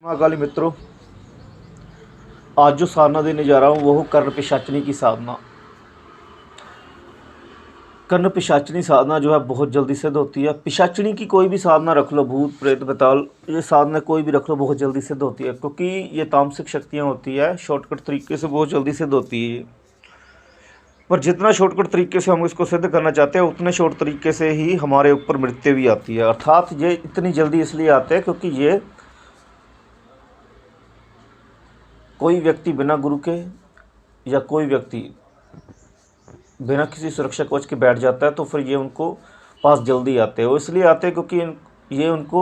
महाकाली मित्रों, आज जो साधना देने जा रहा हूँ वो कर्ण पिशाचनी की साधना। कर्ण पिशाचनी साधना जो है बहुत जल्दी सिद्ध होती है। पिशाचनी की कोई भी साधना रख लो, भूत प्रेत बेताल, ये साधना कोई भी रख लो, बहुत जल्दी सिद्ध होती है, क्योंकि ये तामसिक शक्तियाँ होती है। शॉर्टकट तरीके से बहुत जल्दी सिद्ध होती है। पर जितना शॉर्टकट तरीके से हम इसको सिद्ध करना चाहते हैं, उतने शॉर्ट तरीके से ही हमारे ऊपर मृत्यु भी आती है। अर्थात ये इतनी जल्दी इसलिए आते हैं क्योंकि ये कोई व्यक्ति बिना गुरु के या कोई व्यक्ति बिना किसी सुरक्षा कवच के बैठ जाता है तो फिर ये उनको पास जल्दी आते हैं। वो इसलिए आते हैं क्योंकि ये उनको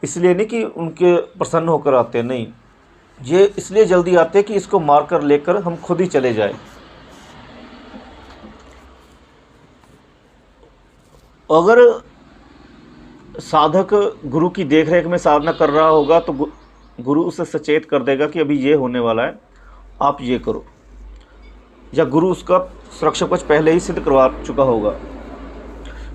इसलिए नहीं कि उनके प्रसन्न होकर आते हैं, नहीं, ये इसलिए जल्दी आते हैं कि इसको मार कर लेकर हम खुद ही चले जाए। अगर साधक गुरु की देखरेख में साधना कर रहा होगा तो गुरु उसे सचेत कर देगा कि अभी ये होने वाला है, आप ये करो, या गुरु उसका सुरक्षा कवच पहले ही सिद्ध करवा चुका होगा,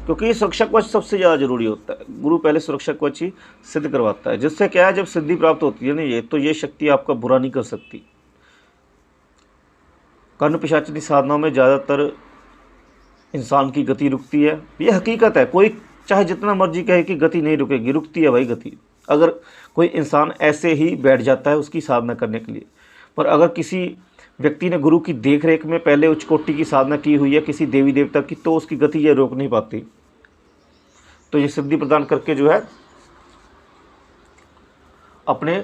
क्योंकि सुरक्षा कवच सबसे ज़्यादा जरूरी होता है। गुरु पहले सुरक्षा कवच ही सिद्ध करवाता है, जिससे क्या है, जब सिद्धि प्राप्त होती है ना ये शक्ति आपका बुरा नहीं कर सकती। कर्ण पिशाचनी साधनाओं में ज़्यादातर इंसान की गति रुकती है, ये हकीकत है। कोई चाहे जितना मर्जी कहे कि गति नहीं रुकेगी, रुकती है भाई गति। अगर कोई इंसान ऐसे ही बैठ जाता है उसकी साधना करने के लिए, पर अगर किसी व्यक्ति ने गुरु की देखरेख में पहले उच्च कोटि की साधना की हुई है किसी देवी देवता की, तो उसकी गति ये रोक नहीं पाती। तो ये सिद्धि प्रदान करके जो है अपने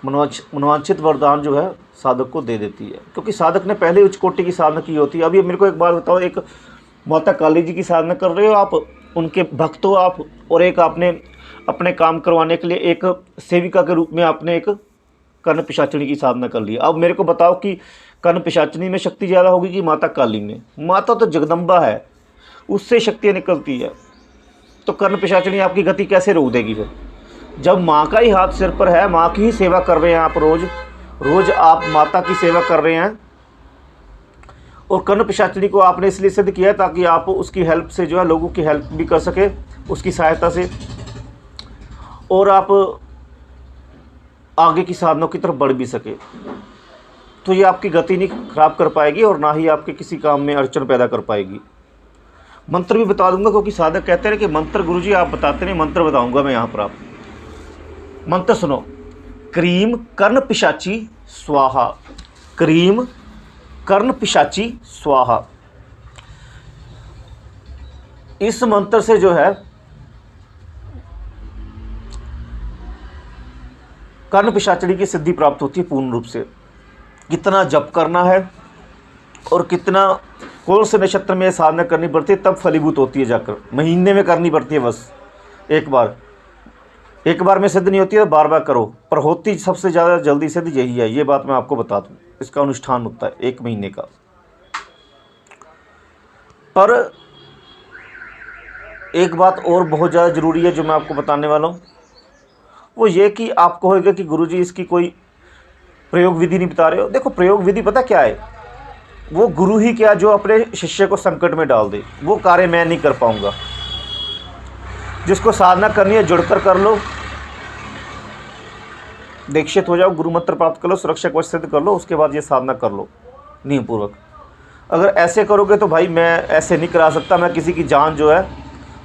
मनोवांछित वरदान जो है साधक को दे देती है, क्योंकि साधक ने पहले उच्च कोटि की साधना की होती है। अभी मेरे को एक बात बताओ, एक माता काली जी की साधना कर रहे हो आप, उनके भक्त हो आप, और एक आपने अपने काम करवाने के लिए एक सेविका के रूप में आपने एक कर्ण पिशाचनी की साधना कर ली। अब मेरे को बताओ कि कर्ण पिशाचनी में शक्ति ज़्यादा होगी कि माता काली में? माता तो जगदम्बा है, उससे शक्तियाँ निकलती है, तो कर्ण पिशाचनी आपकी गति कैसे रोक देगी फिर? जब माँ का ही हाथ सिर पर है, माँ की ही सेवा कर रहे हैं आप, रोज आप माता की सेवा कर रहे हैं, और कर्ण पिशाचनी को आपने इसलिए सिद्ध किया है ताकि आप उसकी हेल्प से जो है लोगों की हेल्प भी कर सके, उसकी सहायता से, और आप आगे की साधनों की तरफ बढ़ भी सके। तो ये आपकी गति नहीं खराब कर पाएगी और ना ही आपके किसी काम में अड़चन पैदा कर पाएगी। मंत्र भी बता दूंगा, क्योंकि साधक कहते हैं कि मंत्र गुरुजी आप बताते नहीं, मंत्र बताऊंगा मैं यहाँ पर। आप मंत्र सुनो, क्रीम कर्ण पिशाची स्वाहा, क्रीम कर्ण पिशाची स्वाहा। इस मंत्र से जो है कर्ण पिशाचनी की सिद्धि प्राप्त होती है पूर्ण रूप से। कितना जप करना है और कितना कौन से नक्षत्र में साधना करनी पड़ती है तब फलीभूत होती है, जाकर महीने में करनी पड़ती है बस। एक बार में सिद्ध नहीं होती है, बार बार करो, पर होती सबसे ज़्यादा जल्दी सिद्ध यही है। ये बात मैं आपको बता दूं, इसका अनुष्ठान होता है 1 महीने का। पर एक बात और बहुत ज़्यादा ज़रूरी है जो मैं आपको बताने वाला हूँ, वो ये कि आप कहोगे कि गुरुजी इसकी कोई प्रयोग विधि नहीं बता रहे हो। देखो, प्रयोग विधि पता क्या है, वो गुरु ही क्या जो अपने शिष्य को संकट में डाल दे, वो कार्य मैं नहीं कर पाऊंगा। जिसको साधना करनी है जुड़कर कर लो, दीक्षित हो जाओ, गुरु मंत्र प्राप्त कर लो, सुरक्षा कवच सिद्ध कर लो, उसके बाद ये साधना कर लो नियम पूर्वक। अगर ऐसे करोगे तो भाई मैं ऐसे नहीं करा सकता, मैं किसी की जान जो है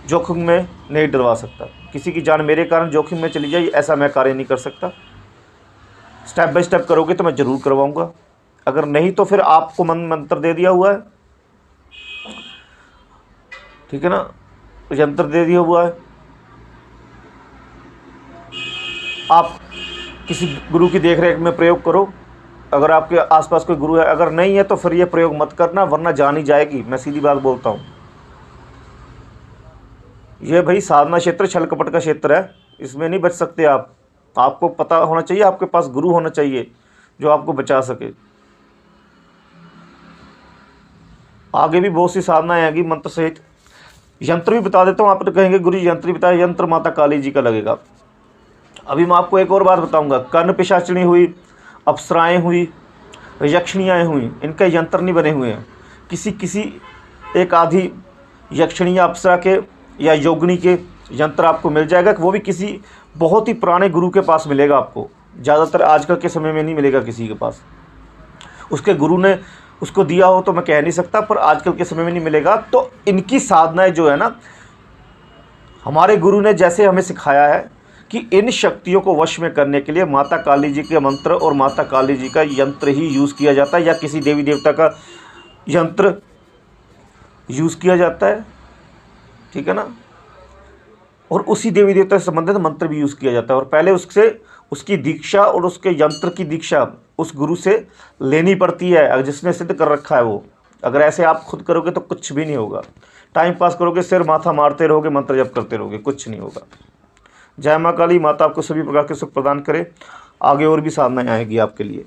जोखिम में नहीं डलवा सकता, किसी की जान मेरे कारण जोखिम में चली जाए ऐसा मैं कार्य नहीं कर सकता। स्टेप बाय स्टेप करोगे तो मैं ज़रूर करवाऊंगा, अगर नहीं तो फिर आपको मंत्र दे दिया हुआ है, ठीक है ना, यंत्र दे दिया हुआ है, आप किसी गुरु की देखरेख में प्रयोग करो। अगर आपके आसपास कोई गुरु है, अगर नहीं है तो फिर ये प्रयोग मत करना, वरना जान ही जाएगी। मैं सीधी बात बोलता हूँ, ये भाई साधना क्षेत्र छल कपट का क्षेत्र है, इसमें नहीं बच सकते आप। आपको पता होना चाहिए, आपके पास गुरु होना चाहिए जो आपको बचा सके। आगे भी बहुत सी साधनाएं आएंगी मंत्र सहित। यंत्र भी बता देता हूँ, आप तो कहेंगे गुरु यंत्र भी बताया, यंत्र माता काली जी का लगेगा। अभी मैं आपको एक और बात बताऊंगा, कर्ण पिशाचनी हुई, अप्सराएं हुई, यक्षिणियाँ हुई, इनके यंत्र नहीं बने हुए हैं। किसी एक आधी यक्षिणी या अप्सरा के या योगिनी के यंत्र आपको मिल जाएगा, वो भी किसी बहुत ही पुराने गुरु के पास मिलेगा आपको, ज़्यादातर आजकल के समय में नहीं मिलेगा किसी के पास। उसके गुरु ने उसको दिया हो तो मैं कह नहीं सकता, पर आजकल के समय में नहीं मिलेगा। तो इनकी साधनाएं जो है ना, हमारे गुरु ने जैसे हमें सिखाया है कि इन शक्तियों को वश में करने के लिए माता काली जी के मंत्र और माता काली जी का यंत्र ही यूज़ किया जाता है, या किसी देवी देवता का यंत्र यूज़ किया जाता है, ठीक है ना। और उसी देवी देवता से संबंधित मंत्र भी यूज़ किया जाता है, और पहले उसकी दीक्षा और उसके यंत्र की दीक्षा उस गुरु से लेनी पड़ती है, जिसने सिद्ध कर रखा है वो। अगर ऐसे आप खुद करोगे तो कुछ भी नहीं होगा, टाइम पास करोगे, सिर माथा मारते रहोगे, मंत्र जप करते रहोगे, कुछ नहीं होगा। जय माँ काली, माता आपको सभी प्रकार के सुख प्रदान करे। आगे और भी साधनाएं आएगी आपके लिए।